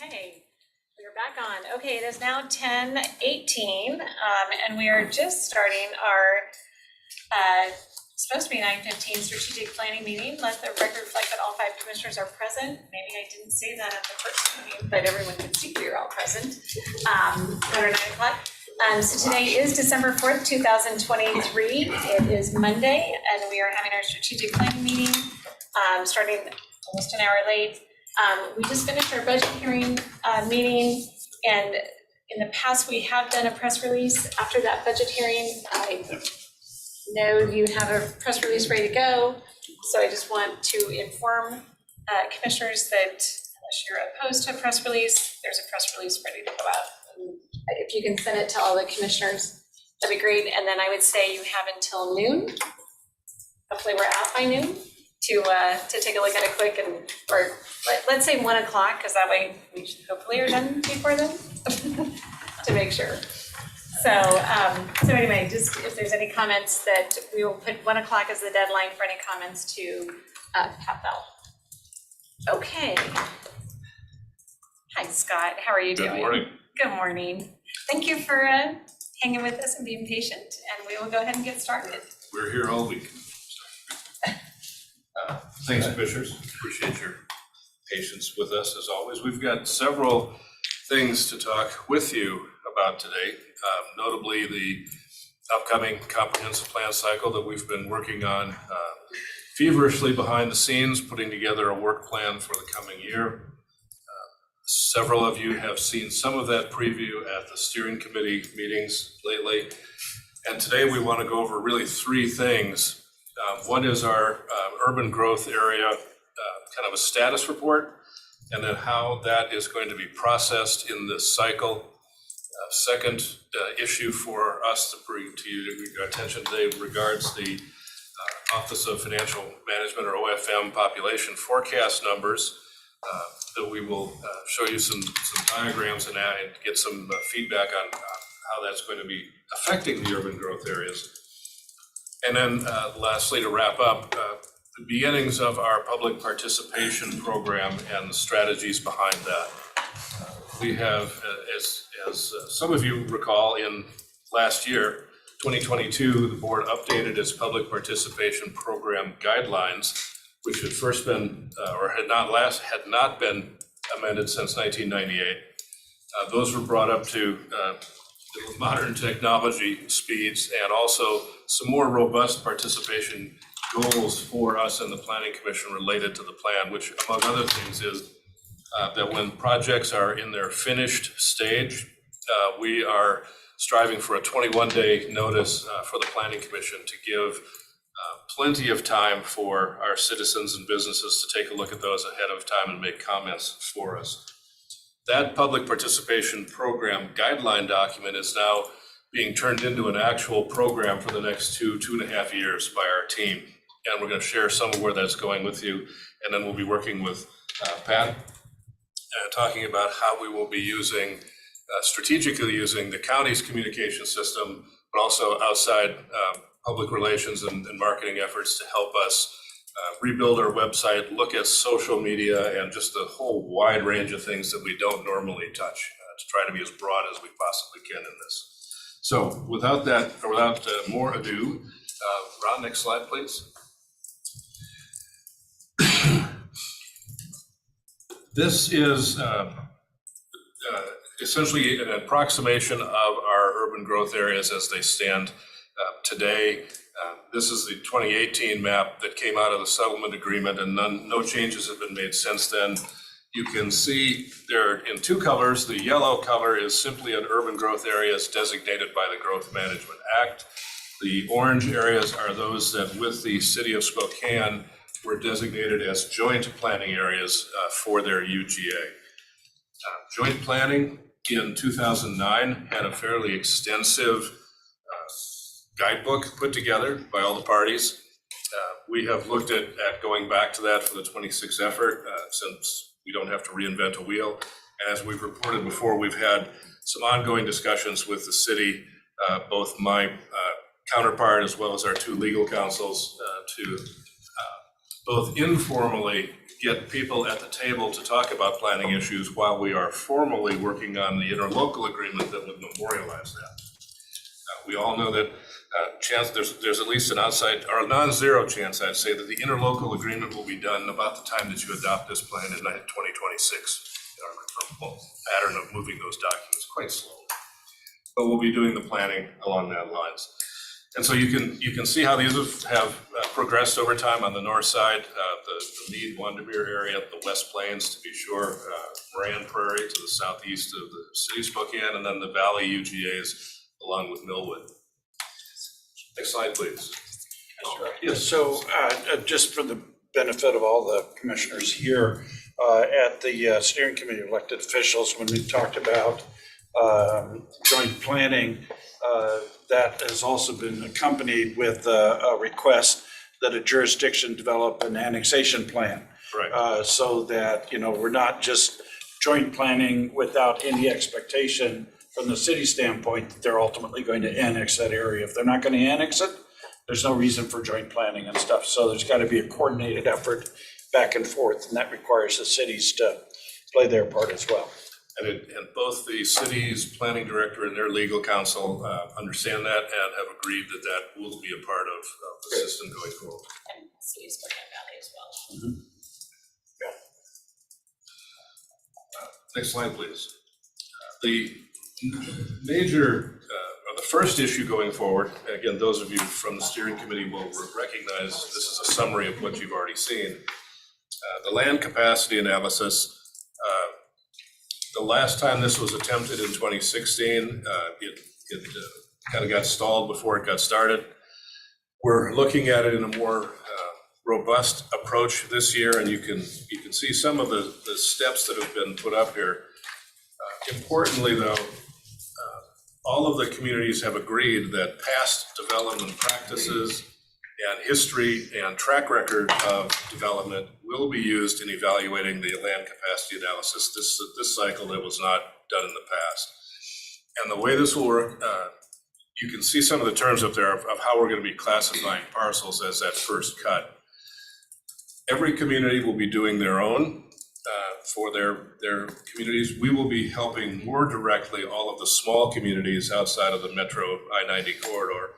Okay, we're back on. Okay, it is now 10:18, and we are just starting our supposed to be 9:15 strategic planning meeting. Let the record reflect that all 5 commissioners are present. Maybe I didn't say that at the first meeting, but everyone could see you're all present at our 9 o'clock. So today is December 4th, 2023. It is Monday, and we are having our strategic planning meeting, starting almost an hour late. We just finished our budget hearing meeting, and in the past, we have done a press release after that budget hearing. I know you have a press release ready to go, so I just want to inform commissioners that unless you're opposed to a press release, there's a press release ready to go out. And if you can send it to all the commissioners, that'd be great. And then I would say you have until noon. Hopefully we're out by noon to take a look at it quick, and or let's say 1 o'clock, because that way we should hopefully are done before then to make sure. So anyway, just if there's any comments, that we will put 1 o'clock as the deadline for any comments to Pat Bell. Okay. Hi, Scott. How are you doing? Good morning. Good morning. Thank you for hanging with us and being patient, and we will go ahead and get started. We're here all week. Thanks, commissioners. Appreciate your patience with us as always. We've got several things to talk with you about today, notably the upcoming comprehensive plan cycle that we've been working on feverishly behind the scenes, putting together a work plan for the coming year. Several of you have seen some of that preview at the steering committee meetings lately. And today we want to go over really 3 things. One is our urban growth area, kind of a status report, and then how that is going to be processed in this cycle. Second issue for us to bring to your attention today regards the Office of Financial Management, or OFM, population forecast numbers. That we will show you some diagrams and get some feedback on how that's going to be affecting the urban growth areas. And then lastly, to wrap up, the beginnings of our public participation program and the strategies behind that. We have, as some of you recall, in last year, 2022, the board updated its public participation program guidelines, which had first been, or had not been amended since 1998. Those were brought up to modern technology speeds, and also some more robust participation goals for us and the Planning Commission related to the plan, which among other things is that when projects are in their finished stage, we are striving for a 21-day notice for the Planning Commission to give plenty of time for our citizens and businesses to take a look at those ahead of time and make comments for us. That public participation program guideline document is now being turned into an actual program for the next 2.5 years by our team. And we're going to share some of where that's going with you. And then we'll be working with Pat, talking about how we will be using, strategically using the county's communication system, but also outside public relations and marketing efforts to help us rebuild our website, look at social media, and just a whole wide range of things that we don't normally touch, to try to be as broad as we possibly can in this. So without that, or without more ado, Ron, next slide, please. This is essentially an approximation of our urban growth areas as they stand today. This is the 2018 map that came out of the settlement agreement, and no changes have been made since then. You can see they're in 2 colors. The yellow color is simply an urban growth areas designated by the Growth Management Act. The orange areas are those that, with the city of Spokane, were designated as joint planning areas for their UGA. Joint planning in 2009 had a fairly extensive guidebook put together by all the parties. We have looked at going back to that for the 26 effort, since we don't have to reinvent a wheel. And as we've reported before, we've had some ongoing discussions with the city, both my counterpart as well as our 2 legal counsels, to both informally get people at the table to talk about planning issues while we are formally working on the interlocal agreement that would memorialize that. We all know that there's at least an outside or a non-zero chance, I'd say, that the interlocal agreement will be done about the time that you adopt this plan in 2026. Our pattern of moving those documents quite slowly, but we'll be doing the planning along that lines. And so you can see how these have progressed over time on the north side, the Meade, Wandamere area, the West Plains to be sure, Moran Prairie to the southeast of the city of Spokane, and then the Valley UGAs along with Millwood. Next slide, please. Yes, so just for the benefit of all the commissioners here, at the steering committee of elected officials, when we talked about joint planning, that has also been accompanied with a request that a jurisdiction develop an annexation plan. Right. So that, we're not just joint planning without any expectation from the city standpoint that they're ultimately going to annex that area. If they're not going to annex it, there's no reason for joint planning and stuff. So there's got to be a coordinated effort back and forth, and that requires the cities to play their part as well. And both the city's planning director and their legal counsel understand that and have agreed that that will be a part of the system going forward. And City of Spokane Valley as well. Mm-hmm. Next slide, please. The major, or the first issue going forward, again, those of you from the steering committee will recognize this is a summary of what you've already seen. The land capacity analysis, the last time this was attempted in 2016, it kind of got stalled before it got started. We're looking at it in a more robust approach this year, and you can see some of the steps that have been put up here. Importantly, though, all of the communities have agreed that past development practices and history and track record of development will be used in evaluating the land capacity analysis this cycle that was not done in the past. And the way this will work, you can see some of the terms up there of how we're going to be classifying parcels as that first cut. Every community will be doing their own for their communities. We will be helping more directly all of the small communities outside of the metro I-90 corridor.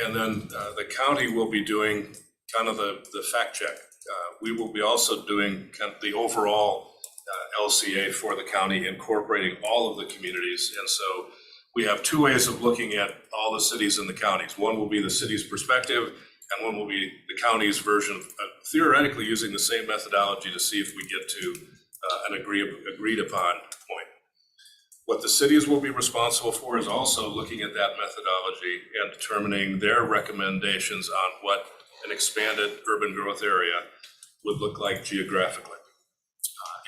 And then the county will be doing kind of the fact check. We will be also doing kind of the overall LCA for the county, incorporating all of the communities. And so we have two ways of looking at all the cities and the counties. One will be the city's perspective, and one will be the county's version of theoretically using the same methodology to see if we get to an agreed upon point. What the cities will be responsible for is also looking at that methodology and determining their recommendations on what an expanded urban growth area would look like geographically.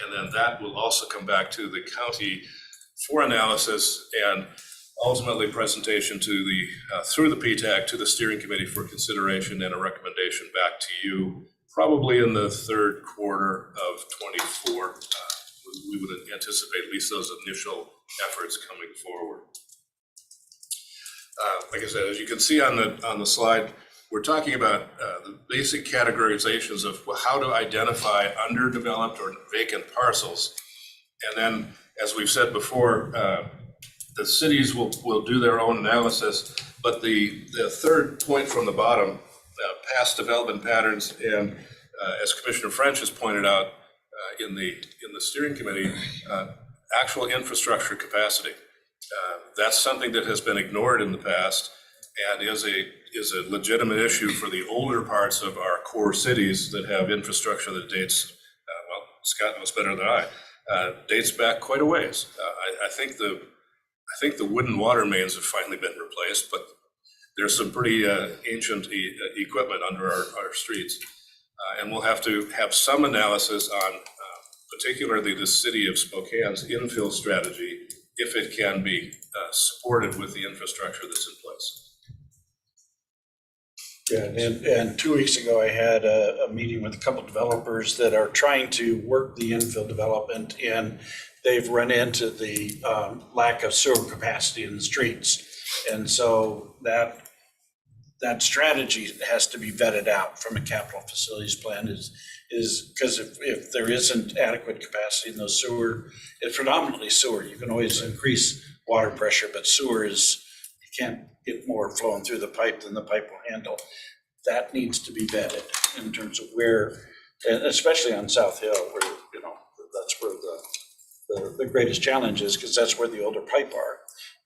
And then that will also come back to the county for analysis and ultimately presentation to the through the PTAC to the steering committee for consideration and a recommendation back to you probably in the third quarter of 24. We would anticipate at least those initial efforts coming forward. Like I said, as you can see on the slide, we're talking about the basic categorizations of how to identify underdeveloped or vacant parcels. And then, as we've said before, the cities will do their own analysis, but the third point from the bottom, past development patterns, and as Commissioner French has pointed out in the steering committee, actual infrastructure capacity. That's something that has been ignored in the past and is a legitimate issue for the older parts of our core cities that have infrastructure that dates, well, Scott knows better than I, dates back quite a ways. I think the wooden water mains have finally been replaced, but there's some pretty ancient equipment under our streets. And we'll have to have some analysis on particularly the city of Spokane's infill strategy, if it can be supported with the infrastructure that's in place. Yeah, and 2 weeks ago, I had a meeting with a couple of developers that are trying to work the infill development, and they've run into the lack of sewer capacity in the streets. And so that that strategy has to be vetted out from a capital facilities plan is because if there isn't adequate capacity in those sewer, it's predominantly sewer. You can always increase water pressure, but sewer is, you can't get more flowing through the pipe than the pipe will handle. That needs to be vetted in terms of where, and especially on South Hill, where, you know, that's where the greatest challenge is, because that's where the older pipe are.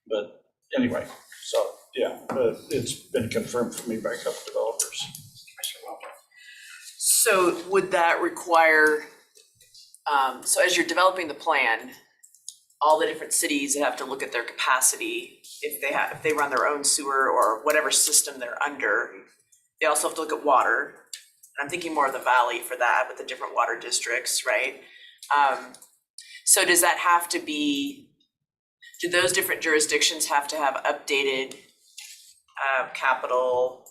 But anyway, so yeah, it's been confirmed for me by a couple developers. So would that require, so as you're developing the plan, all the different cities have to look at their capacity if they run their own sewer or whatever system they're under. They also have to look at water. I'm thinking more of the valley for that with the different water districts, right? So does that have to be, do those different jurisdictions have to have updated capital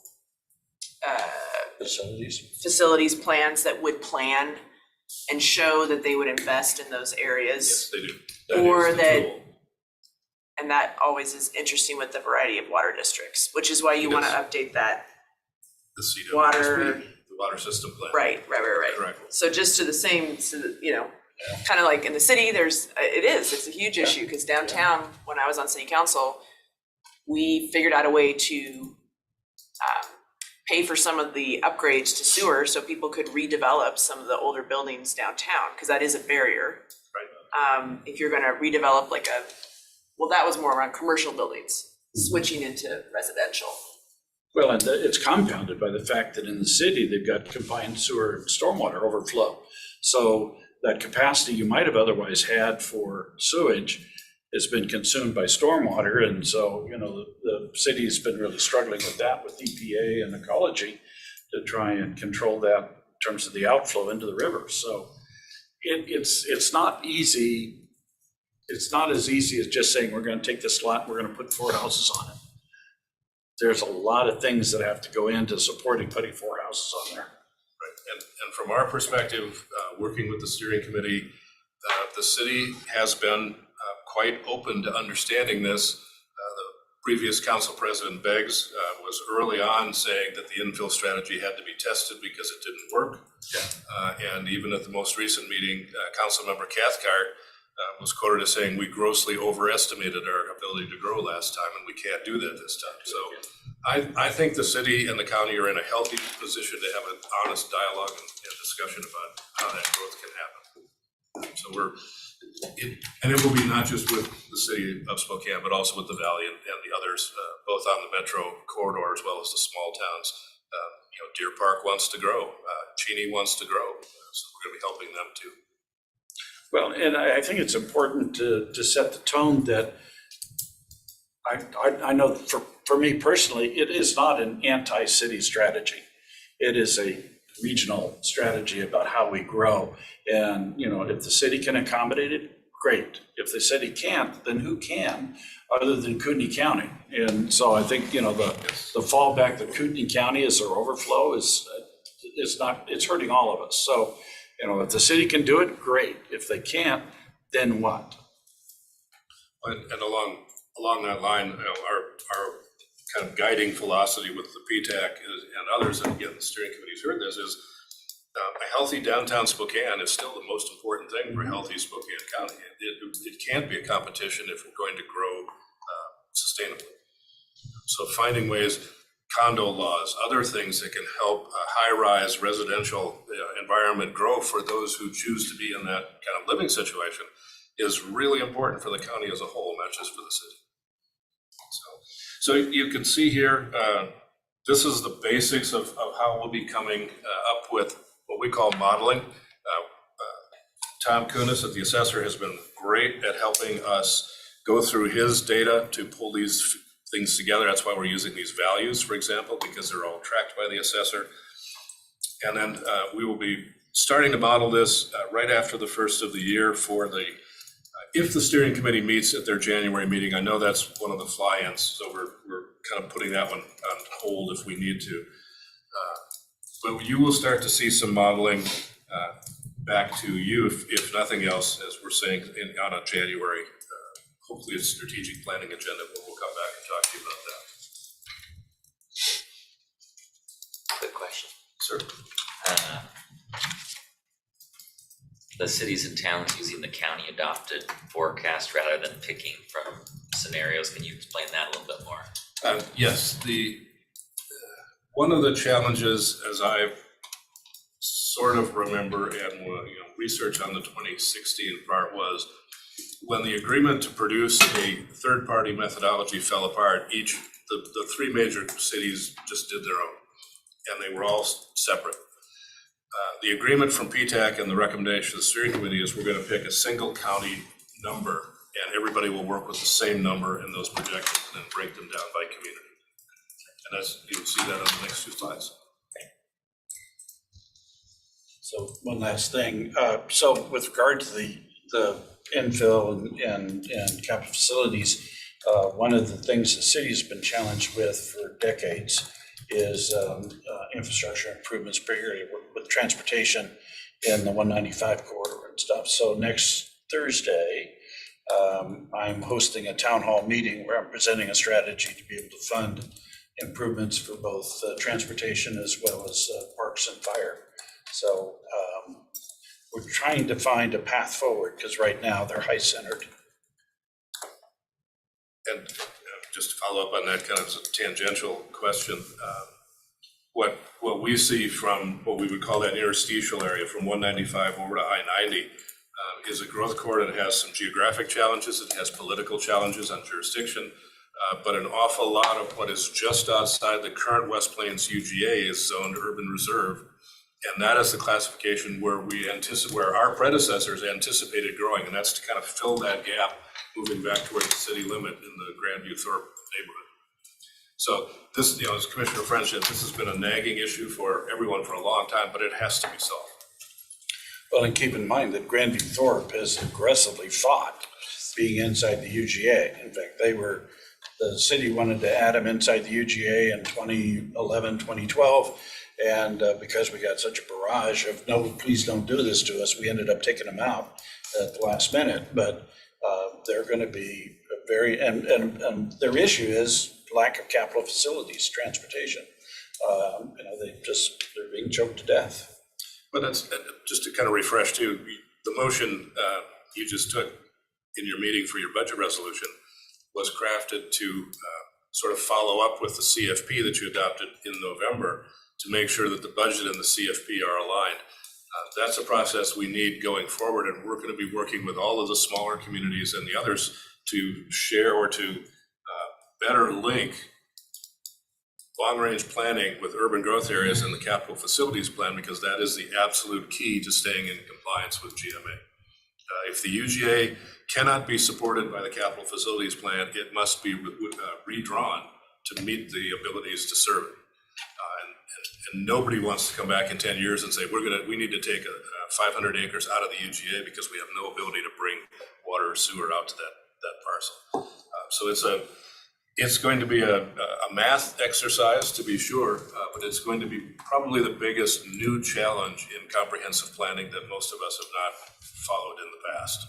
facilities plans that would plan and show that they would invest in those areas? Yes, they do. Or is the that- tool. And that always is interesting with the variety of water districts, which is why you want to update that. The CWSP, water- the water system plan. Right. Correct. So just to the same, so that, you know, kind of like in the city, it's a huge issue, because downtown, when I was on city council, we figured out a way to pay for some of the upgrades to sewer so people could redevelop some of the older buildings downtown, because that is a barrier. Right. If you're gonna redevelop that was more around commercial buildings, switching into residential. Well, and it's compounded by the fact that in the city, they've got combined sewer and stormwater overflow. So that capacity you might have otherwise had for sewage has been consumed by stormwater. And so, you know, the city's been really struggling with that with EPA and ecology to try and control that in terms of the outflow into the river. So it's not easy. It's not as easy as just saying, we're going to take this lot, we're going to put 4 houses on it. There's a lot of things that have to go into supporting putting 4 houses on there. Right. And from our perspective, working with the steering committee, the city has been quite open to understanding this. The previous council president Beggs was early on saying that the infill strategy had to be tested because it didn't work. Yeah. And even at the most recent meeting, Councilmember Cathcart was quoted as saying, we grossly overestimated our ability to grow last time, and we can't do that this time. So I think the city and the county are in a healthy position to have an honest dialogue and discussion about how that growth can happen. So and it will be not just with the city of Spokane, but also with the Valley and the others, both on the metro corridor as well as the small towns. Deer Park wants to grow, Cheney wants to grow, so we're going to be helping them too. Well, and I think it's important to set the tone that I know for me personally, it is not an anti-city strategy. It is a regional strategy about how we grow. And, you know, if the city can accommodate it, great. If the city can't, then who can, other than Kootenai County? And so I think, you know, the fallback that Kootenai County is their overflow is it's hurting all of us. So, you know, if the city can do it, great. If they can't, then what? And along that line, you know, our kind of guiding philosophy with the PTAC and others, and again, the steering committee's heard this, is a healthy downtown Spokane is still the most important thing for healthy Spokane County. It can't be a competition if we're going to grow sustainably. So finding ways, condo laws, other things that can help a high-rise residential environment grow for those who choose to be in that kind of living situation is really important for the county as a whole, not just for the city. So you can see here, this is the basics of how we'll be coming up with what we call modeling. Tom Kunis at the assessor has been great at helping us go through his data to pull these things together. That's why we're using these values, for example, because they're all tracked by the assessor. And then we will be starting to model this right after the first of the year for if the steering committee meets at their January meeting. I know that's one of the fly-ins, so we're kind of putting that one on hold if we need to. But you will start to see some modeling back to you, if nothing else, as we're saying, on a January, hopefully a strategic planning agenda, but we'll come back and talk to you about quick question. Sir? The cities and towns using the county adopted forecast rather than picking from scenarios, can you explain that a little bit more? Yes, one of the challenges, as I sort of remember and research on the 2016 part, was when the agreement to produce a third-party methodology fell apart, the three major cities just did their own, and they were all separate. The agreement from PTAC and the recommendation of the steering committee is we're going to pick a single county number, and everybody will work with the same number in those projections and then break them down by community. And as you'll see that on the next two slides. So one last thing, so with regard to the infill and capital facilities, one of the things the city's been challenged with for decades is infrastructure improvements, particularly with transportation in the 195 corridor and stuff. So next Thursday, I'm hosting a town hall meeting where I'm presenting a strategy to be able to fund improvements for both transportation as well as parks and fire. So we're trying to find a path forward because right now they're high-centered. And just to follow up on that kind of tangential question, what we see from what we would call that interstitial area from 195 over to I-90 is a growth corridor that has some geographic challenges, it has political challenges on jurisdiction, but an awful lot of what is just outside the current West Plains UGA is zoned urban reserve. And that is the classification where where our predecessors anticipated growing, and that's to kind of fill that gap moving back towards the city limit in the Grandview Thorpe neighborhood. So this, as Commissioner French said, this has been a nagging issue for everyone for a long time, but it has to be solved. Well, and keep in mind that Grandview Thorpe has aggressively fought being inside the UGA. In fact, the city wanted to add them inside the UGA in 2011, 2012. And because we got such a barrage of, no, please don't do this to us, we ended up taking them out at the last minute. But they're going to be and their issue is lack of capital facilities, transportation. They're being choked to death. But that's just to kind of refresh too, the motion you just took in your meeting for your budget resolution was crafted to sort of follow up with the CFP that you adopted in November to make sure that the budget and the CFP are aligned. That's a process we need going forward, and we're going to be working with all of the smaller communities and the others to share or to better link long-range planning with urban growth areas and the capital facilities plan, because that is the absolute key to staying in compliance with GMA. If the UGA cannot be supported by the capital facilities plan, it must be redrawn to meet the abilities to serve it. And nobody wants to come back in 10 years and say, we need to take 500 acres out of the UGA because we have no ability to bring water or sewer out to that parcel. So it's going to be a math exercise, to be sure, but it's going to be probably the biggest new challenge in comprehensive planning that most of us have not followed in the past.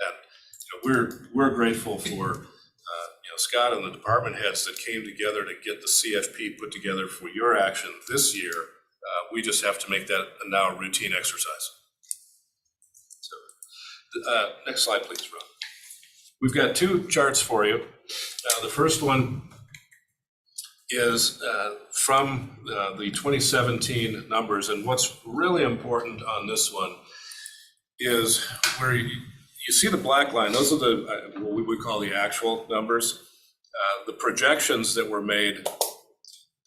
And we're grateful for Scott and the department heads that came together to get the CFP put together for your action this year. We just have to make that now a routine exercise. So, next slide, please, Ron. We've got two charts for you. The first one is from the 2017 numbers, and what's really important on this one is where you see the black line. Those are the what we would call the actual numbers. The projections that were made,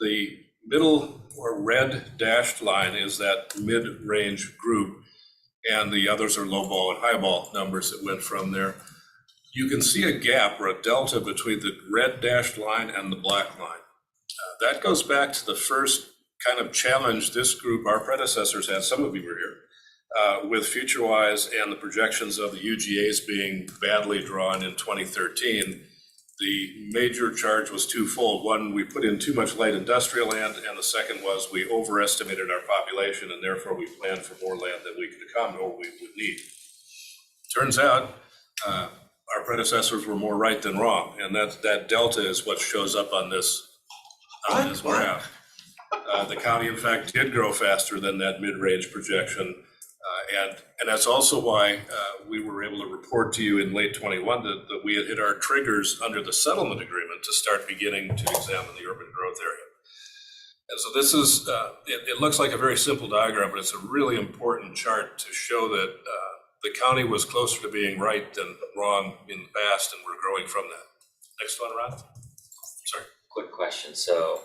the middle or red dashed line is that mid-range group, and the others are low ball and high ball numbers that went from there. You can see a gap or a delta between the red dashed line and the black line. That goes back to the first kind of challenge this group, our predecessors had, some of you were here, with FutureWise and the projections of the UGAs being badly drawn in 2013. The major charge was twofold. One, we put in too much light industrial land, and the second was we overestimated our population, and therefore we planned for more land than we could accommodate or we would need. Turns out our predecessors were more right than wrong, and that delta is what shows up on this graph. The county, in fact, did grow faster than that mid-range projection. And that's also why we were able to report to you in late '21 that we had hit our triggers under the settlement agreement to start beginning to examine the urban growth area. And so this is, it looks like a very simple diagram, but it's a really important chart to show that the county was closer to being right than wrong in the past, and we're growing from that. Next one, Ron. Sorry. Quick question, so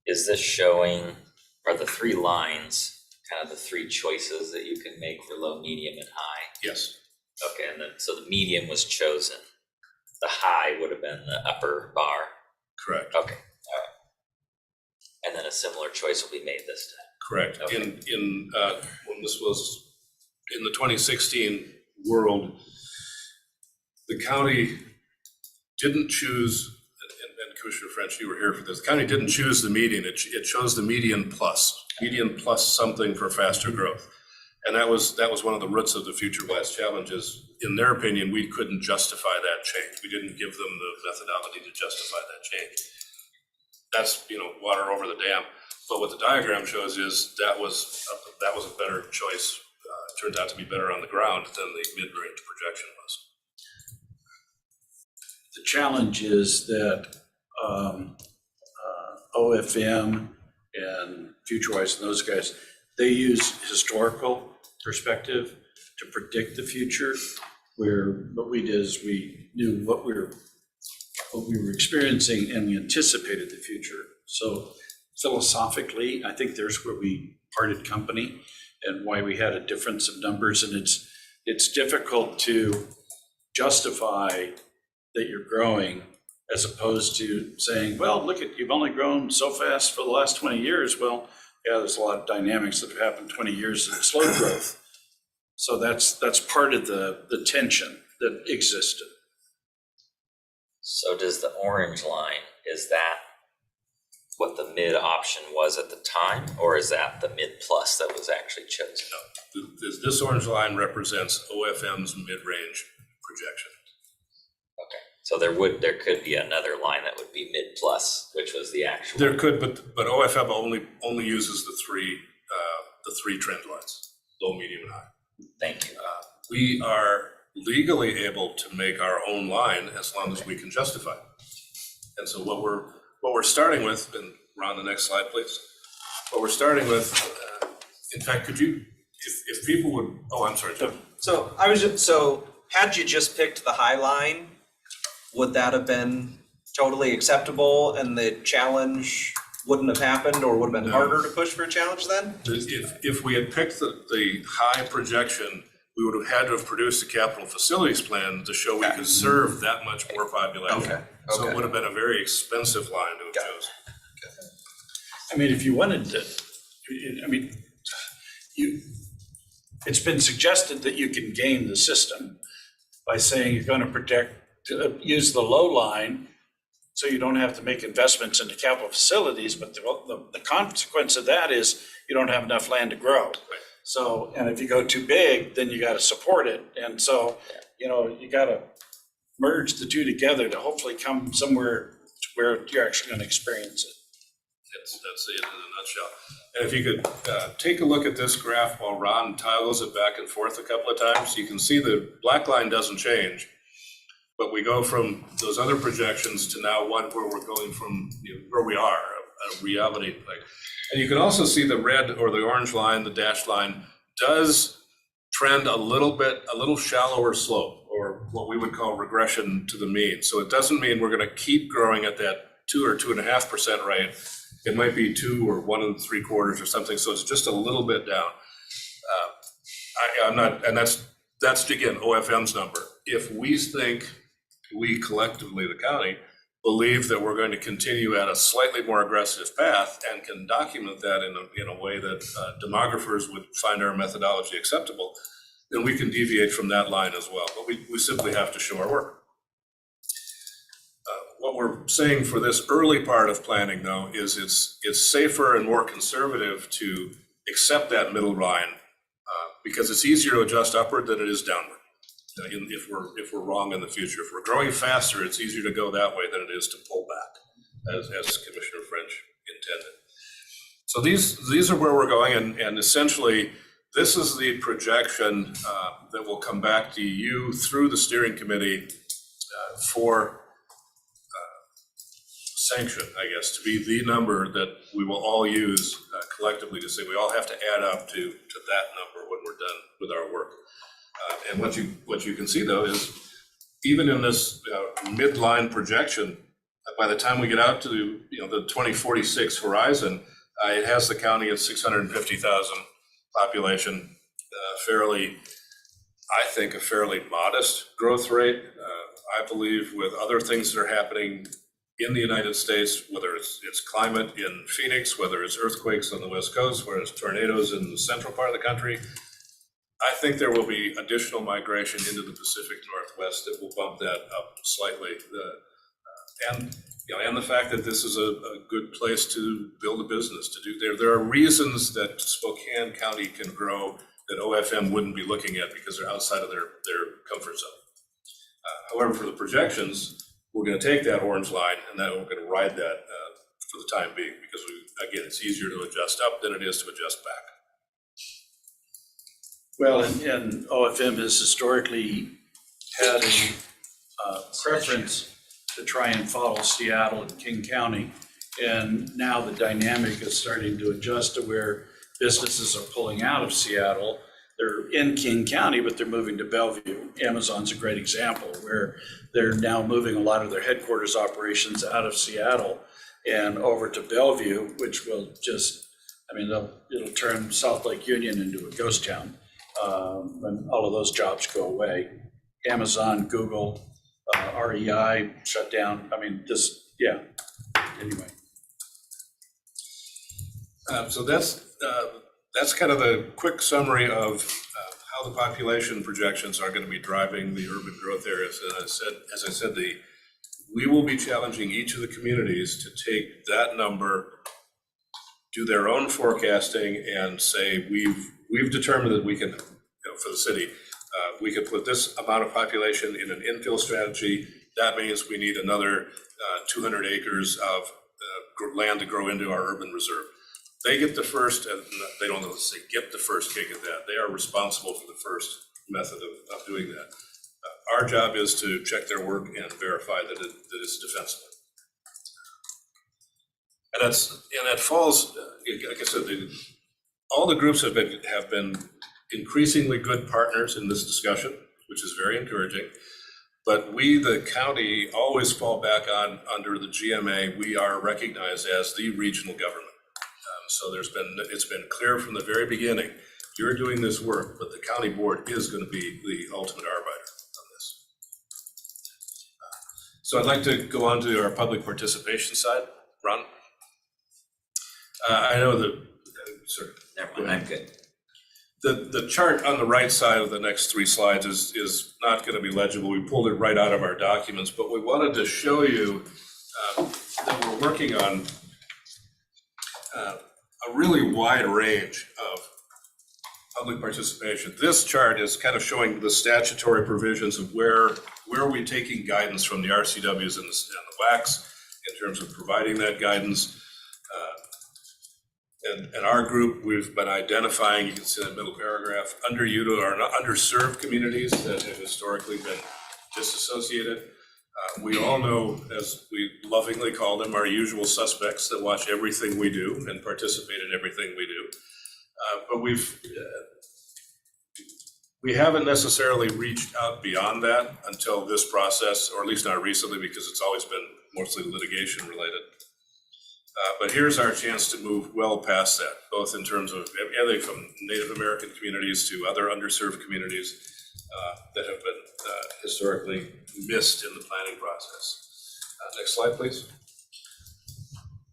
is this showing, are the three lines kind of the three choices that you can make for low, medium, and high? Yes. Okay, and then, so the medium was chosen. The high would have been the upper bar. Correct. Okay, all right. And then a similar choice will be made this time. Correct. Okay. When this was in the 2016 world, the county didn't choose, and Commissioner French, you were here for this, the county didn't choose the median, it chose the median plus something for faster growth. And that was one of the roots of the Future West challenges. In their opinion, we couldn't justify that change. We didn't give them the methodology to justify that change. That's, water over the dam. But what the diagram shows is that was a better choice. Turned out to be better on the ground than the mid-range projection was. The challenge is that OFM and FutureWise and those guys, they use historical perspective to predict the future, where what we did is we knew what we were experiencing and we anticipated the future. So philosophically, I think there's where we parted company and why we had a difference of numbers. And it's difficult to justify that you're growing as opposed to saying, well, look at, you've only grown so fast for the last 20 years. Well, yeah, there's a lot of dynamics that have happened 20 years of slow growth. So that's part of the tension that existed. So does the orange line, is that what the mid option was at the time, or is that the mid plus that was actually chosen? No, this orange line represents OFM's mid-range projection. Okay, so there could be another line that would be mid plus, which was the actual. There could, but OFM only uses the three trend lines, low, medium, and high. Thank you. We are legally able to make our own line as long as we can justify it. And so what we're starting with, and Ron, the next slide, please. What we're starting with, in fact, could you, if people would, oh, I'm sorry, Jeff. So had you just picked the high line, would that have been totally acceptable and the challenge wouldn't have happened, or would have been harder to push for a challenge then? If we had picked the high projection, we would have had to have produced a capital facilities plan to show we could serve that much more population. Okay. So it would have been a very expensive line to have chosen. I mean, if you wanted to, it's been suggested that you can game the system by saying you're going to use the low line so you don't have to make investments into capital facilities, but the consequence of that is you don't have enough land to grow. Right. So, and if you go too big, then you got to support it. And so, you got to merge the two together to hopefully come somewhere to where you're actually going to experience it. That's it in a nutshell. And if you could take a look at this graph while Ron toggles it back and forth a couple of times, you can see the black line doesn't change, but we go from those other projections to now one where we're going from where we are, a reality. And you can also see the red or the orange line, the dashed line, does trend a little shallower slope, or what we would call regression to the mean. So it doesn't mean we're going to keep growing at that 2 or 2.5% rate. It might be 2 or 1 3/4 or something. So it's just a little bit down. I'm not, and that's again OFM's number. If we think, we collectively, the county, believe that we're going to continue at a slightly more aggressive path and can document that in a way that demographers would find our methodology acceptable, then we can deviate from that line as well. But we simply have to show our work. What we're saying for this early part of planning, though, is it's safer and more conservative to accept that middle line because it's easier to adjust upward than it is downward. If we're wrong in the future, if we're growing faster, it's easier to go that way than it is to pull back, as Commissioner French intended. So these are where we're going, and essentially, this is the projection that will come back to you through the steering committee for sanction, I guess, to be the number that we will all use collectively to say we all have to add up to that number when we're done with our work. And what you can see though is even in this midline projection, by the time we get out to the 2046 horizon, it has the county at 650,000 population, I think a fairly modest growth rate. I believe with other things that are happening in the United States, whether it's climate in Phoenix, whether it's earthquakes on the West Coast, whether it's tornadoes in the central part of the country, I think there will be additional migration into the Pacific Northwest that will bump that up slightly. And the fact that this is a good place to build a business, to do there are reasons that Spokane County can grow that OFM wouldn't be looking at because they're outside of their comfort zone. However, for the projections, we're going to take that orange line and then we're going to ride that for the time being because again, it's easier to adjust up than it is to adjust back. Well, and OFM has historically had a preference to try and follow Seattle and King County. And now the dynamic is starting to adjust to where businesses are pulling out of Seattle. They're in King County, but they're moving to Bellevue. Amazon's a great example where they're now moving a lot of their headquarters operations out of Seattle and over to Bellevue, which will just, it'll turn South Lake Union into a ghost town when all of those jobs go away. Amazon, Google, REI shut down. Anyway. So that's kind of the quick summary of how the population projections are going to be driving the urban growth areas. And as I said, we will be challenging each of the communities to take that number, do their own forecasting, and say we've determined that we can, for the city, we could put this amount of population in an infill strategy. That means we need another 200 acres of land to grow into our urban reserve. They get the first, and they don't say get the first gig at that. They are responsible for the first method of doing that. Our job is to check their work and verify that it's defensible. And that falls, like I said, all the groups have been increasingly good partners in this discussion, which is very encouraging. But we, the county, always fall back on, under the GMA, we are recognized as the regional government. So it's been clear from the very beginning, you're doing this work, but the county board is going to be the ultimate arbiter on this. So I'd like to go on to our public participation side. Ron? I know that, sorry. Never mind, I'm good. The chart on the right side of the next three slides is not going to be legible. We pulled it right out of our documents, but we wanted to show you that we're working on a really wide range of public participation. This chart is kind of showing the statutory provisions of where are we taking guidance from the RCWs and the WACs in terms of providing that guidance. And our group, we've been identifying, you can see in the middle paragraph, underserved communities that have historically been disassociated. We all know, as we lovingly call them, our usual suspects that watch everything we do and participate in everything we do. But we haven't necessarily reached out beyond that until this process, or at least not recently, because it's always been mostly litigation related. But here's our chance to move well past that, both in terms of everything from Native American communities to other underserved communities that have been historically missed in the planning process. Next slide, please.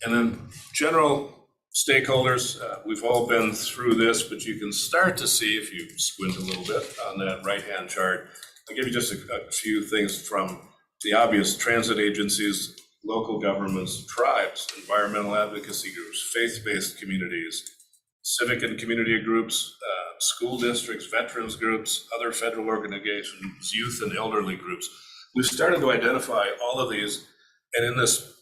And then general stakeholders, we've all been through this, but you can start to see, if you squint a little bit on that right-hand chart, I'll give you just a few things from the obvious: transit agencies, local governments, tribes, environmental advocacy groups, faith-based communities, civic and community groups, school districts, veterans groups, other federal organizations, youth and elderly groups. We've started to identify all of these, and in this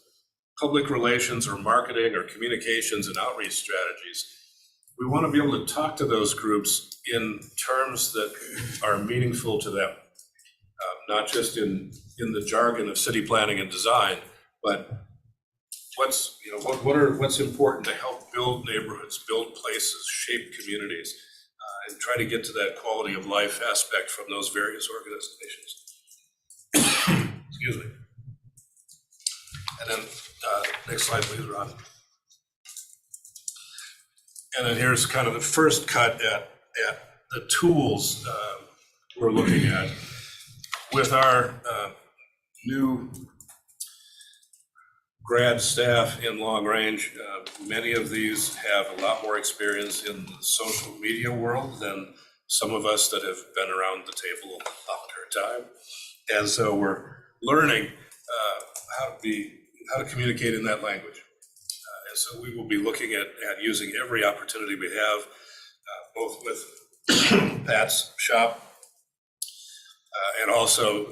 public relations or marketing or communications and outreach strategies, we want to be able to talk to those groups in terms that are meaningful to them, not just in the jargon of city planning and design, but what's important to help build neighborhoods, build places, shape communities, and try to get to that quality of life aspect from those various organizations. Excuse me. And then next slide, please, Ron. And then here's kind of the first cut at the tools we're looking at with our new grad staff in long range. Many of these have a lot more experience in the social media world than some of us that have been around the table a longer time. And so we're learning how to communicate in that language. And so we will be looking at using every opportunity we have, both with Pat's shop and also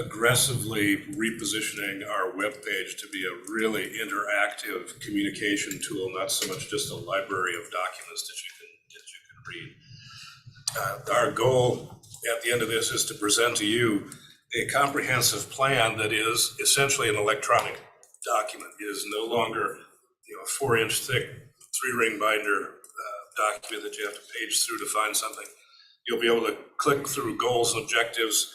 aggressively repositioning our webpage to be a really interactive communication tool, not so much just a library of documents that you can read. Our goal at the end of this is to present to you a comprehensive plan that is essentially an electronic document. It is no longer, a 4-inch thick 3-ring binder document that you have to page through to find something. You'll be able to click through goals and objectives.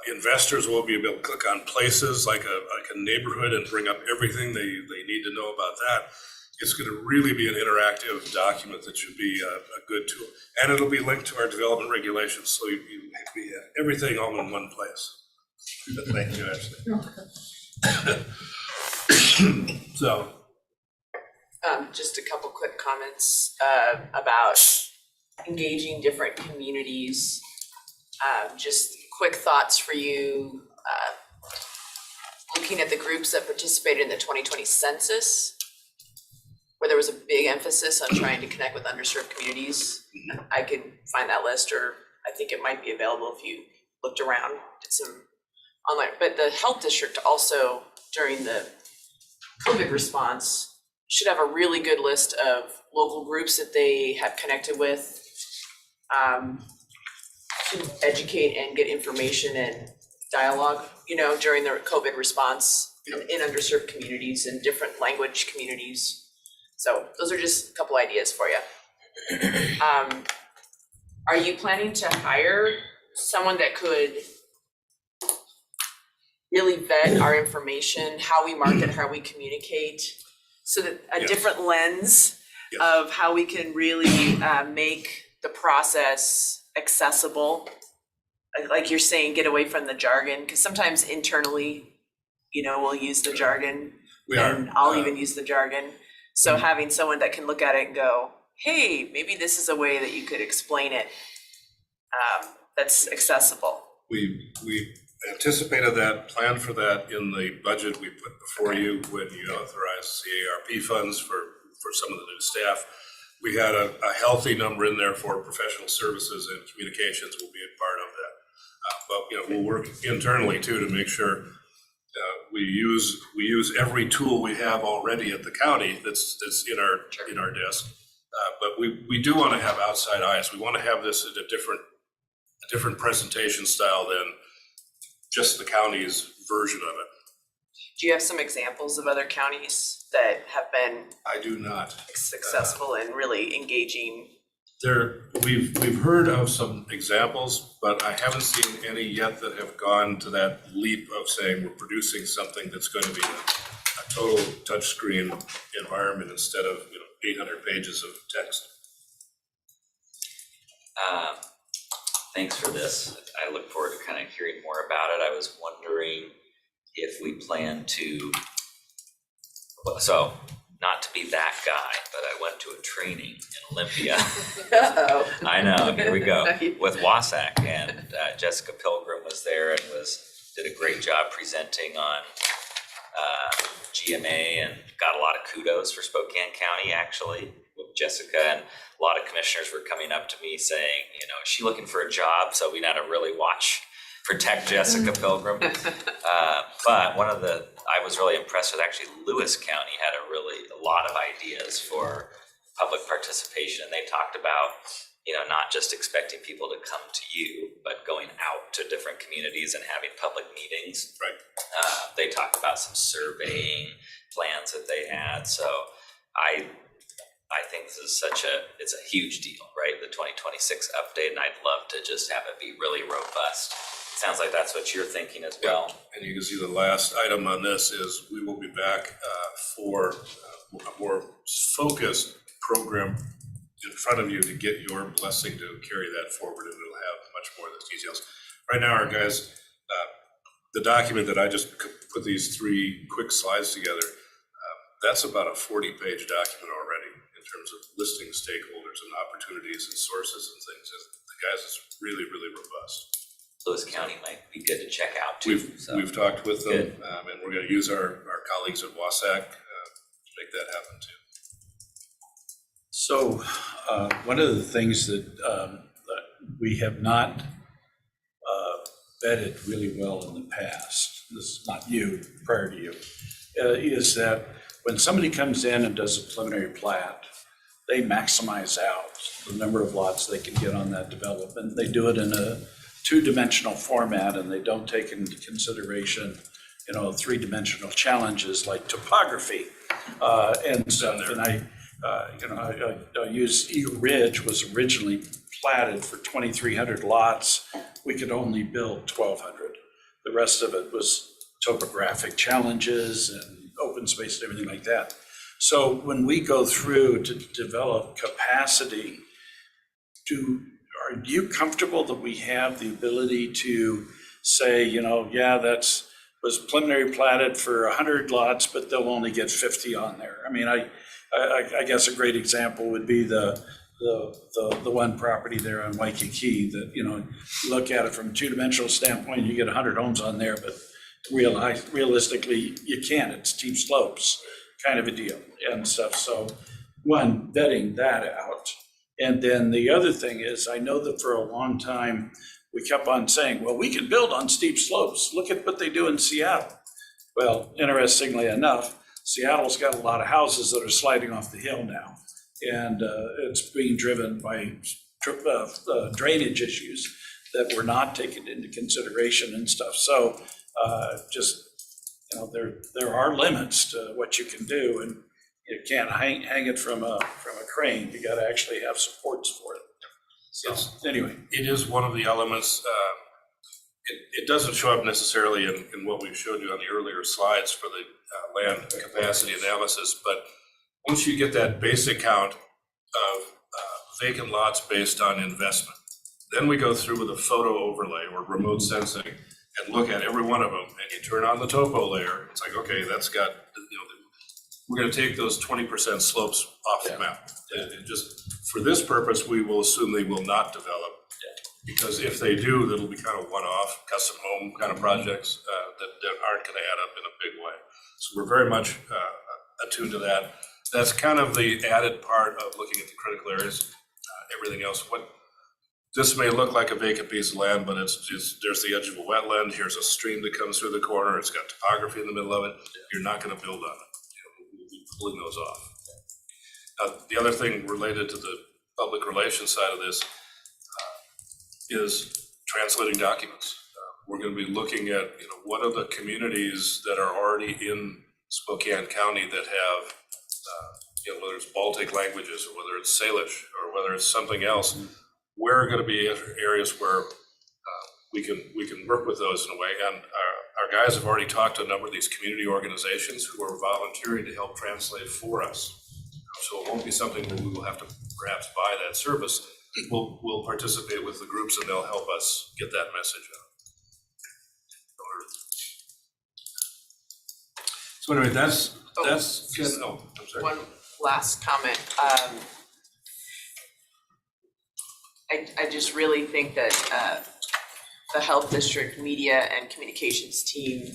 Investors will be able to click on places like a neighborhood and bring up everything they need to know about that. It's going to really be an interactive document that should be a good tool. And it'll be linked to our development regulations, so you have everything all in one place. Thank you, Ashley. So. Just a couple quick comments about engaging different communities. Just quick thoughts for you. Looking at the groups that participated in the 2020 census, where there was a big emphasis on trying to connect with underserved communities. I could find that list, or I think it might be available if you looked around, did some online. But the health district also, during the COVID response, should have a really good list of local groups that they have connected with to educate and get information and dialogue, during the COVID response in underserved communities and different language communities. So those are just a couple ideas for you. Are you planning to hire someone that could really vet our information, how we market, how we communicate, so that a different lens of how we can really make the process accessible? Like you're saying, get away from the jargon, because sometimes internally, we'll use the jargon, and I'll even use the jargon. So having someone that can look at it and go, hey, maybe this is a way that you could explain it that's accessible. We anticipated that, planned for that in the budget we put before you when you authorized CARP funds for some of the new staff. We had a healthy number in there for professional services, and communications will be a part of that. But we'll work internally too to make sure we use every tool we have already at the county that's in our desk. But we do want to have outside eyes. We want to have this at a different presentation style than just the county's version of it. Do you have some examples of other counties that have been I do not. successful in really engaging? We've heard of some examples, but I haven't seen any yet that have gone to that leap of saying we're producing something that's going to be a total touchscreen environment instead of 800 pages of text. Thanks for this. I look forward to kind of hearing more about it. I was wondering if we plan to, so not to be that guy, but I went to a training in Olympia. Uh-oh. I know, here we go, with WASAC, and Jessica Pilgrim was there and did a great job presenting on GMA, and got a lot of kudos for Spokane County, actually, with Jessica. And a lot of commissioners were coming up to me saying, is she looking for a job? So we had to really watch protect Jessica Pilgrim. But I was really impressed with actually Lewis County had a lot of ideas for public participation. They talked about, not just expecting people to come to you, but going out to different communities and having public meetings. Right. They talked about some surveying plans that they had. So I think this is it's a huge deal, right? The 2026 update, and I'd love to just have it be really robust. Sounds like that's what you're thinking as well. And you can see the last item on this is we will be back for a more focused program in front of you to get your blessing to carry that forward, and it'll have much more of those details. Right now, our guys, the document that I just put these 3 quick slides together, that's about a 40-page document already in terms of listing stakeholders and opportunities and sources and things. The guys is really, really robust. Lewis County might be good to check out too. We've talked with them, and we're going to use our colleagues at Wasac to make that happen too. So one of the things that we have not vetted really well in the past, this is not you, prior to you, is that when somebody comes in and does a preliminary plat, they maximize out the number of lots they can get on that development. They do it in a 2-dimensional format, and they don't take into consideration, 3-dimensional challenges like topography and stuff. And I use Eagle Ridge was originally platted for 2,300 lots. We could only build 1,200. The rest of it was topographic challenges and open space and everything like that. So when we go through to develop capacity, are you comfortable that we have the ability to say, was preliminary platted for 100 lots, but they'll only get 50 on there? I mean, I guess a great example would be the one property there on Waikiki that, you look at it from a 2-dimensional standpoint, you get 100 homes on there, but realistically, you can't. It's steep slopes kind of a deal and stuff. So one, vetting that out. And then the other thing is, I know that for a long time, we kept on saying, well, we can build on steep slopes. Look at what they do in Seattle. Well, interestingly enough, Seattle's got a lot of houses that are sliding off the hill now. And it's being driven by drainage issues that were not taken into consideration and stuff. So there are limits to what you can do, and you can't hang it from a crane. You got to actually have supports for it. So anyway, it is one of the elements. It doesn't show up necessarily in what we showed you on the earlier slides for the land capacity analysis, but once you get that basic count of vacant lots based on investment, then we go through with a photo overlay or remote sensing and look at every one of them, and you turn on the topo layer. It's like, okay, that's got, we're going to take those 20% slopes off the map. And just for this purpose, we will assume they will not develop. Because if they do, that'll be kind of one-off, custom home kind of projects that aren't going to add up in a big way. So we're very much attuned to that. That's kind of the added part of looking at the critical areas. Everything else, this may look like a vacant piece of land, but it's just, there's the edge of a wetland. Here's a stream that comes through the corner. It's got topography in the middle of it. You're not going to build on it. We'll be pulling those off. The other thing related to the public relations side of this is translating documents. We're going to be looking at, what are the communities that are already in Spokane County that have, whether it's Baltic languages or whether it's Salish or whether it's something else. Where are going to be areas where we can work with those in a way. And our guys have already talked to a number of these community organizations who are volunteering to help translate for us. So it won't be something where we will have to perhaps buy that service. We'll participate with the groups and they'll help us get that message out. So anyway, that's good. Oh, I'm sorry. One last comment. I just really think that the health district media and communications team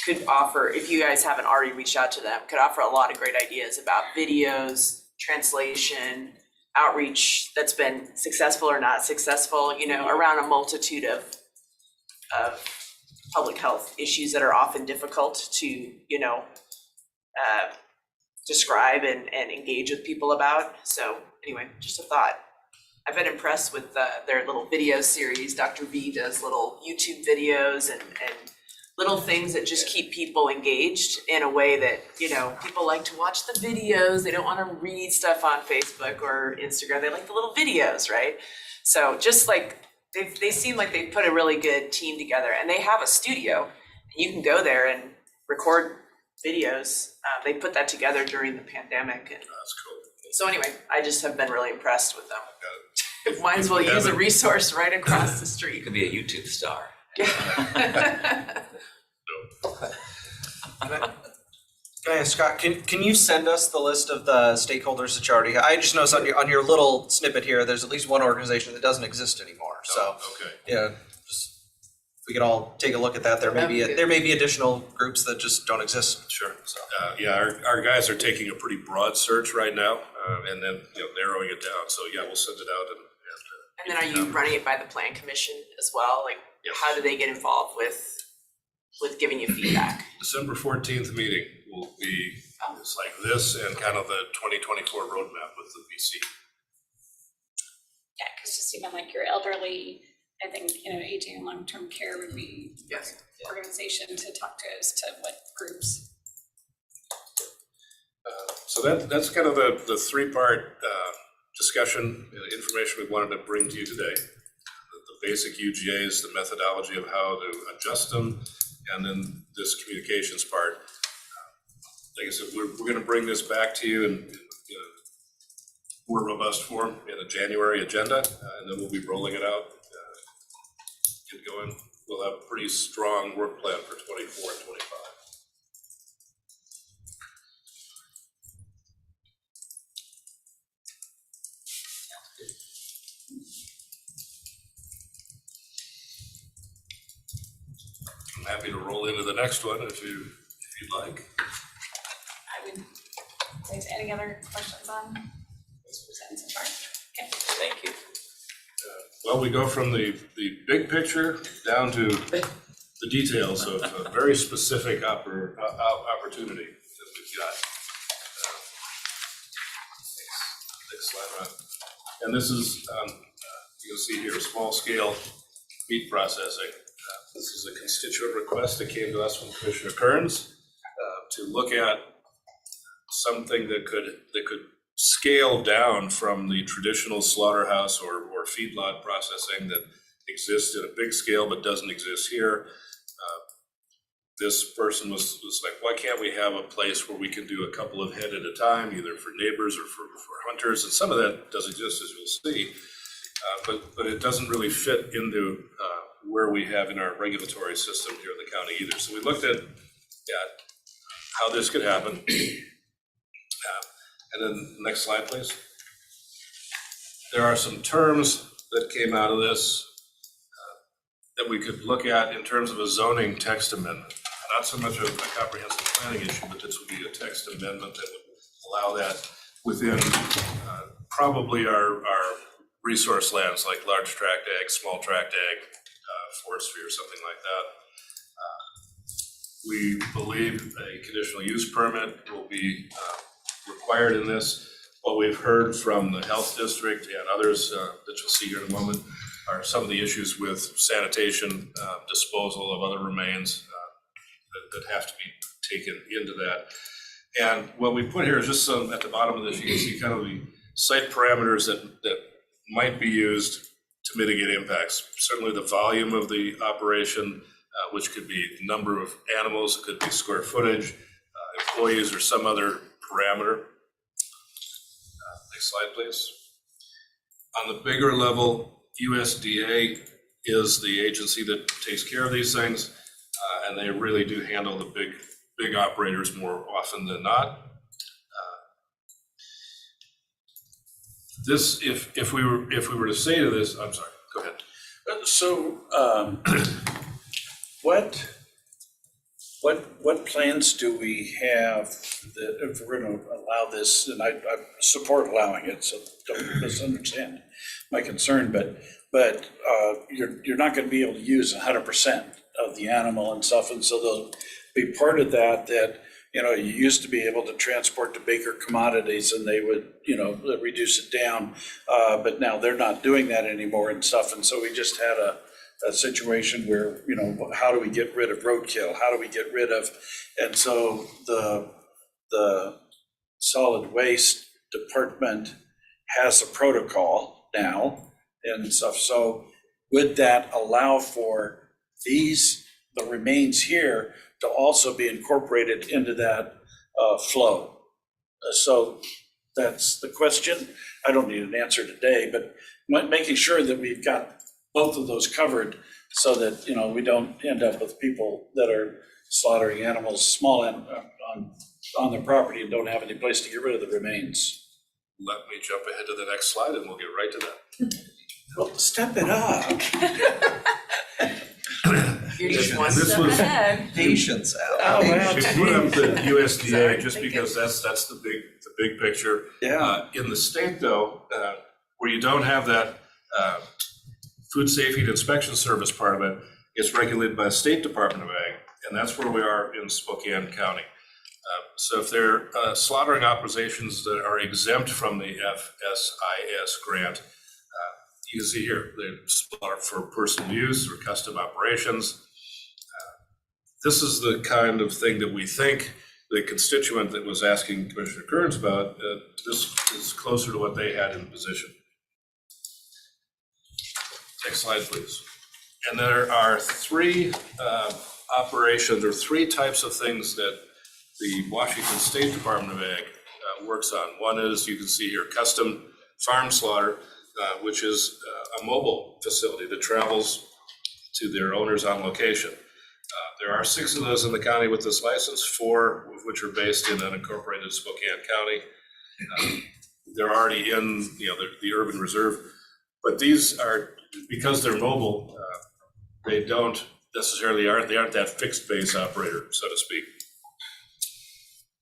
could offer, if you guys haven't already reached out to them, could offer a lot of great ideas about videos, translation, outreach that's been successful or not successful, around a multitude of of public health issues that are often difficult to, you know, describe and engage with people about. So anyway, just a thought. I've been impressed with their little video series. Dr. V does little YouTube videos and little things that just keep people engaged in a way that, you know, people like to watch the videos. They don't want to read stuff on Facebook or Instagram. They like the little videos, right? So just like they seem like they put a really good team together, and they have a studio. You can go there and record videos. They put that together during the pandemic, and That's cool. so anyway, I just have been really impressed with them. Got Might as well use a resource right across the You street. could be a YouTube star. Can I ask Scott, can you send us the list of the stakeholders that you already, I just noticed on your little snippet here, there's at least one organization that doesn't exist anymore, so, Okay. yeah, just, if we could all take a look at that, there may be, That'd be good. there may be additional groups that just don't exist. Sure. Yeah, our guys are taking a pretty broad search right now, and then, narrowing it down. So yeah, we'll send it out and And then are you running it by the plan commission as well? Like, Yes. how do they get involved with giving you feedback? December 14th meeting will be, it's like this and kind of the 2024 roadmap with the VC. Yeah, because just even like your elderly, I think, aging and long-term care would be Yes. organization to talk to as to what groups. So that's kind of the three-part discussion, information we wanted to bring to you today. The basic UGAs, the methodology of how to adjust them, and then this communications part. Like I said, we're going to bring this back to you in more robust form in a January agenda, and then we'll be rolling it out, get going. We'll have a pretty strong work plan for 24 and 25. I'm happy to roll into the next one if you'd like. I would say, any other questions on this presented so far? Okay. Thank you. Well, we go from the big picture down to the details of a very specific opportunity that we've got. Next slide, Ron. And this is, you can see here, small scale meat processing. This is a constituent request that came to us from Commissioner Kearns to look at something that could scale down from the traditional slaughterhouse or feedlot processing that exists at a big scale but doesn't exist here. This person was like, why can't we have a place where we can do a couple of head at a time, either for neighbors or for hunters? And some of that does exist, as you'll see, but it doesn't really fit into where we have in our regulatory system here in the county either. So we looked at how this could happen. And then next slide, please. There are some terms that came out of this that we could look at in terms of a zoning text amendment. Not so much a comprehensive planning issue, but this would be a text amendment that would allow that within probably our resource lands like large tract ag, small tract ag, forestry or something like that. We believe a conditional use permit will be required in this. What we've heard from the health district and others that you'll see here in a moment are some of the issues with sanitation, disposal of other remains that have to be taken into that. And what we put here is just some, at the bottom of this, you can see kind of the site parameters that might be used to mitigate impacts. Certainly the volume of the operation, which could be number of animals, it could be square footage, employees, or some other parameter. Next slide, please. On the bigger level, USDA is the agency that takes care of these things, and they really do handle the big operators more often than not. This, if we were to say to this, I'm sorry, go ahead. So what What plans do we have that if we're gonna allow this, and I support allowing it, so don't misunderstand my concern, but you're not gonna be able to use 100% of the animal and stuff, and so there'll be part of that, you know, you used to be able to transport to Baker Commodities and they would, you know, reduce it down, but now they're not doing that anymore and stuff, and so we just had a situation where, you know, how do we get rid of roadkill? How do we get rid of, and so the solid waste department has a protocol now and stuff. So would that allow for the remains here to also be incorporated into that flow? So that's the question. I don't need an answer today, but making sure that we've got both of those covered so that, you know, we don't end up with people that are slaughtering animals, small on their property and don't have any place to get rid of the remains. Let me jump ahead to the next slide and we'll get right to that. Well, step it up. You're just one This step was- ahead. Patience, Al. Oh, wow. We put up the USDA Sorry, just thank you. because that's the big picture. Yeah. In the state though, where you don't have that food safety and inspection service part of it, it's regulated by the State Department of Ag, and that's where we are in Spokane County. So if there are slaughtering operations that are exempt from the FSIS grant, you can see here, they slaughter for personal use or custom operations. This is the kind of thing that we think the constituent that was asking Commissioner Kearns about, this is closer to what they had in the position. Next slide, please. And there are three operations or three types of things that the Washington State Department of Ag works on. One is, you can see here, custom farm slaughter, which is a mobile facility that travels to their owners on location. There are 6 of those in the county with this license, 4 of which are based in unincorporated Spokane County. They're already in, you know, the urban reserve, but these are, because they're mobile, they don't necessarily they aren't that fixed base operator, so to speak.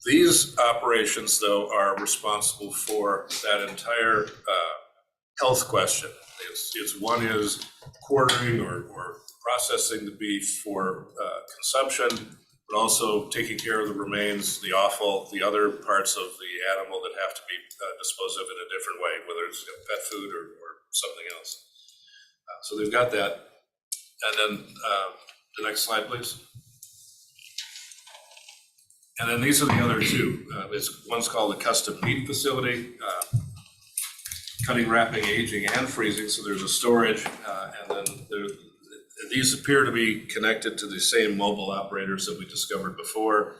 These operations, though, are responsible for that entire health question. It's one is quartering or processing the beef for consumption, but also taking care of the remains, the offal, the other parts of the animal that have to be disposed of in a different way, whether it's pet food or something else. So they've got that. And then the next slide, please. And then these are the other two. One's called the custom meat facility, cutting, wrapping, aging, and freezing. So there's a storage, and then these appear to be connected to the same mobile operators that we discovered before.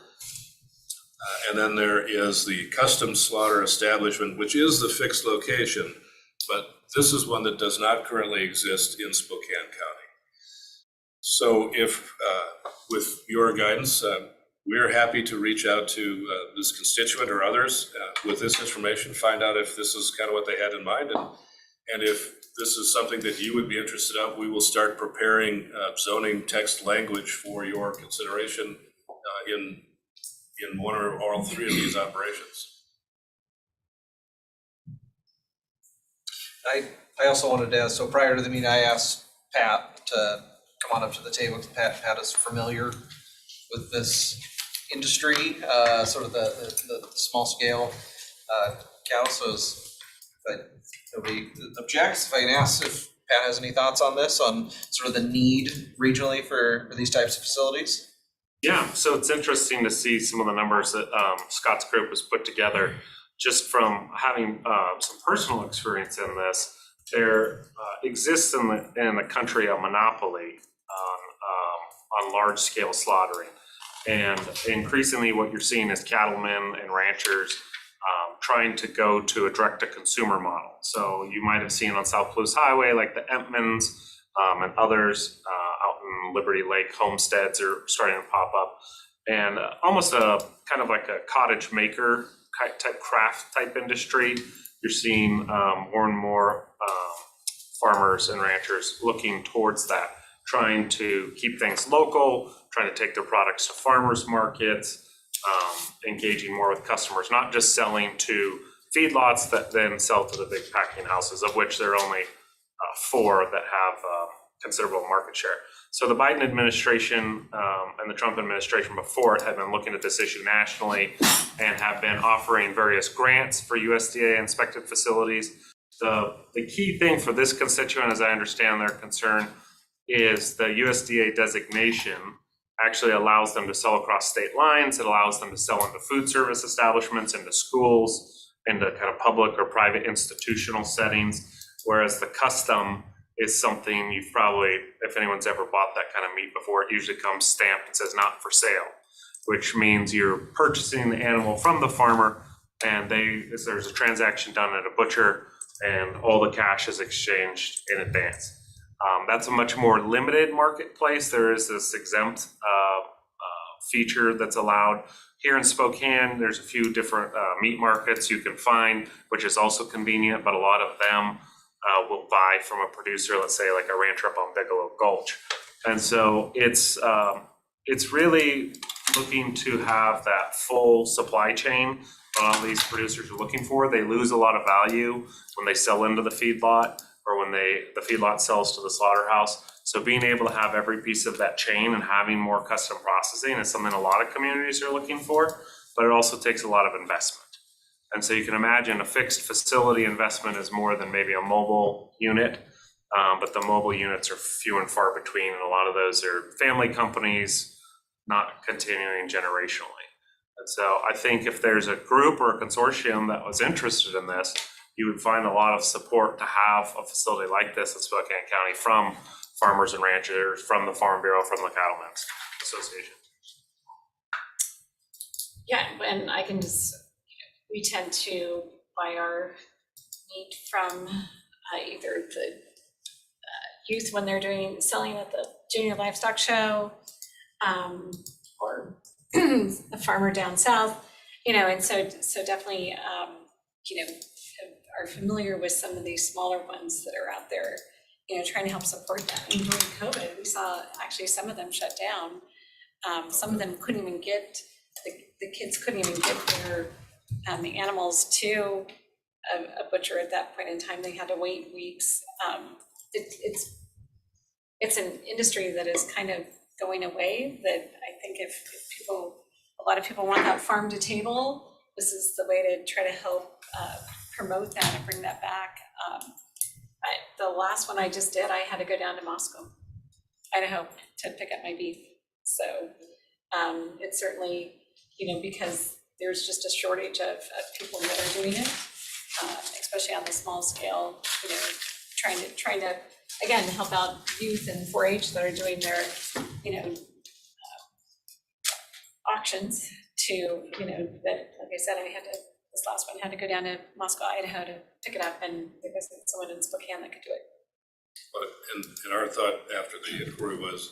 And then there is the custom slaughter establishment, which is the fixed location, but this is one that does not currently exist in Spokane County. So if, with your guidance, we're happy to reach out to this constituent or others with this information, find out if this is kind of what they had in mind, and if this is something that you would be interested in, we will start preparing zoning text language for your consideration in one or all 3 of these operations. I also wanted to ask, so prior to the meeting, I asked Pat to come on up to the table. Pat is familiar with this industry, sort of the small scale cattle. So if nobody objects, if I can ask if Pat has any thoughts on this, on sort of the need regionally for these types of facilities? Yeah, so it's interesting to see some of the numbers that Scott's group has put together. Just from having some personal experience in this, there exists in the country a monopoly on large scale slaughtering. And increasingly what you're seeing is cattlemen and ranchers trying to go to a direct to consumer model. So you might have seen on South Palouse Highway, like the Empmans and others out in Liberty Lake, homesteads are starting to pop up. And almost a kind of like a cottage maker type craft type industry. You're seeing more and more farmers and ranchers looking towards that, trying to keep things local, trying to take their products to farmers markets, engaging more with customers, not just selling to feedlots that then sell to the big packing houses, of which there are only 4 that have considerable market share. So the Biden administration and the Trump administration before it had been looking at this issue nationally and have been offering various grants for USDA inspected facilities. The key thing for this constituent, as I understand their concern, is the USDA designation actually allows them to sell across state lines. It allows them to sell into food service establishments, into schools, into kind of public or private institutional settings, whereas the custom is something you've probably, if anyone's ever bought that kind of meat before, it usually comes stamped and says not for sale, which means you're purchasing the animal from the farmer and there's a transaction done at a butcher and all the cash is exchanged in advance. That's a much more limited marketplace. There is this exempt feature that's allowed. Here in Spokane, there's a few different meat markets you can find, which is also convenient, but a lot of them will buy from a producer, let's say like a rancher up on Bigelow Gulch. And so it's really looking to have that full supply chain all these producers are looking for. They lose a lot of value when they sell into the feedlot or when the feedlot sells to the slaughterhouse. So being able to have every piece of that chain and having more custom processing is something a lot of communities are looking for, but it also takes a lot of investment. And so you can imagine a fixed facility investment is more than maybe a mobile unit, but the mobile units are few and far between, and a lot of those are family companies, not continuing generationally. And so I think if there's a group or a consortium that was interested in this, you would find a lot of support to have a facility like this in Spokane County from farmers and ranchers, from the Farm Bureau, from the Cattlemen's Association. Yeah, and I can just, we tend to buy our meat from either the youth when they're selling at the Junior Livestock Show, or a farmer down south, and so definitely, are familiar with some of these smaller ones that are out there, trying to help support that. And during COVID, we saw actually some of them shut down. Some of them couldn't even get, the kids couldn't even get their the animals to a butcher at that point in time. They had to wait weeks. It's an industry that is kind of going away, that I think if a lot of people want that farm to table, this is the way to try to help promote that and bring that back. The last one I just did, I had to go down to Moscow, Idaho, to pick up my beef. So it's certainly, because there's just a shortage of people that are doing it, especially on the small scale, trying to again, help out youth and 4-H that are doing their, auctions to, that, like I said, this last one had to go down to Moscow, Idaho to pick it up, and there wasn't someone in Spokane that could do it. But and our thought after the inquiry was,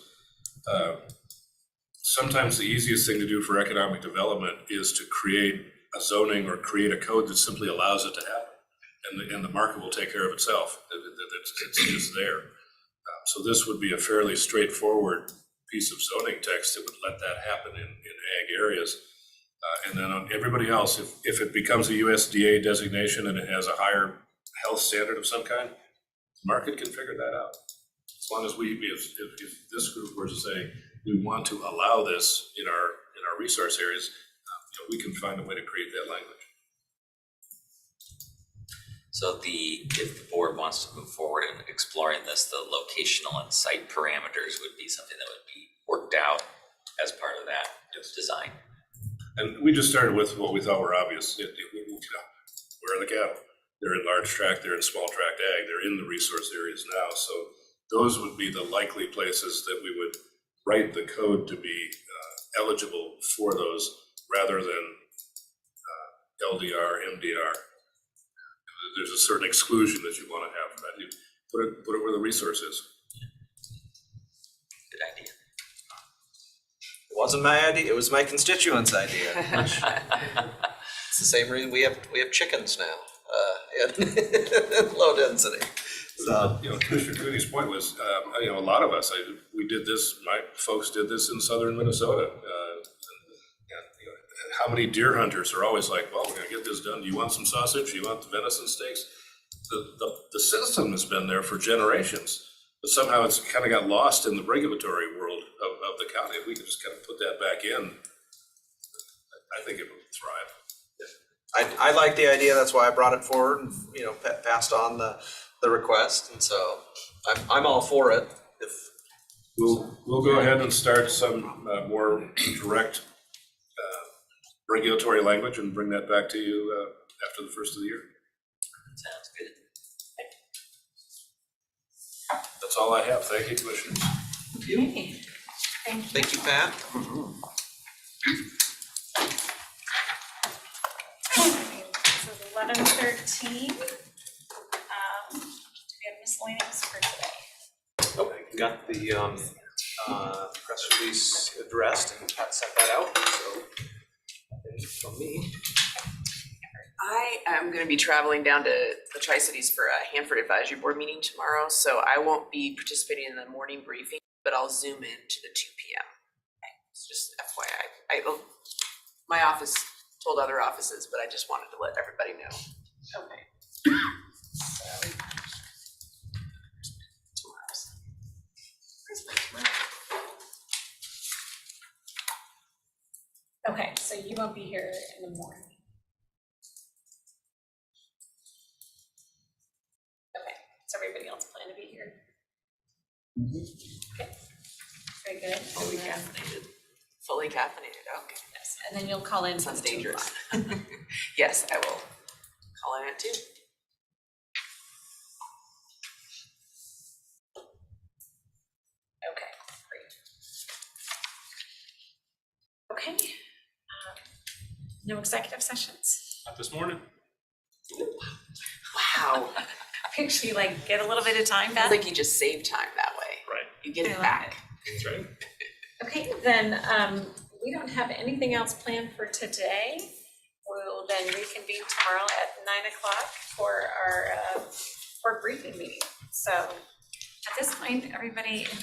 sometimes the easiest thing to do for economic development is to create a zoning or create a code that simply allows it to happen, and the market will take care of itself. It's just there. So this would be a fairly straightforward piece of zoning text that would let that happen in ag areas. And then on everybody else, if it becomes a USDA designation and it has a higher health standard of some kind, the market can figure that out. As long as if this group were to say, we want to allow this in our resource areas, we can find a way to create that language. So if the board wants to move forward in exploring this, the locational and site parameters would be something that would be worked out as part of that design. And we just started with what we thought were obvious. Where are the cattle? They're in large tract, they're in small tract ag, they're in the resource areas now. So those would be the likely places that we would write the code to be eligible for those, rather than LDR, MDR. There's a certain exclusion that you want to have for that. You put it where the resource is. Good idea. It wasn't my idea, it was my constituents' idea. It's the same reason we have chickens now, in low density. So, You know, Commissioner Cooney's point was, you know, a lot of us, we did this, my folks did this in southern Minnesota. You know, how many deer hunters are always like, well, we're gonna get this done. Do you want some sausage? Do you want the venison steaks? The system has been there for generations, but somehow it's kind of got lost in the regulatory world of the county. If we could just kind of put that back in, I think it would thrive. I like the idea, that's why I brought it forward and, you know, passed on the request, and so I'm all for it. If, We'll go ahead and start some more direct regulatory language and bring that back to you after the first of the year. Sounds good. That's all I have. Thank you, Commissioners. Okay, thank you. thank you, Pat. So 11:13. Do we have miscellaneous for today? Oh, got the press release addressed and Pat sent that out, so nothing from me. I am gonna be traveling down to the Tri-Cities for a Hanford Advisory Board meeting tomorrow, so I won't be participating in the morning briefing, but I'll zoom in to the 2 p.m. It's just FYI. My office told other offices, but I just wanted to let everybody know. Okay. So. Tomorrow's. Where's my tomorrow? Okay, so you won't be here in the morning. Okay, so everybody else plan to be here? Okay, very good. Fully caffeinated. Fully caffeinated, okay. Yes, and then you'll call in. Sounds from 2 dangerous. o'clock. Yes, I will call in at 2. Okay, great. Okay. No executive sessions. Not this morning. Wow. Actually, like, get a little bit of time I back. think you just save time that way. Right. You get I it like back. That's right. Okay, then, we don't have anything else planned for today. We'll then reconvene tomorrow at 9 o'clock for our, board briefing meeting. So at this point, everybody enjoy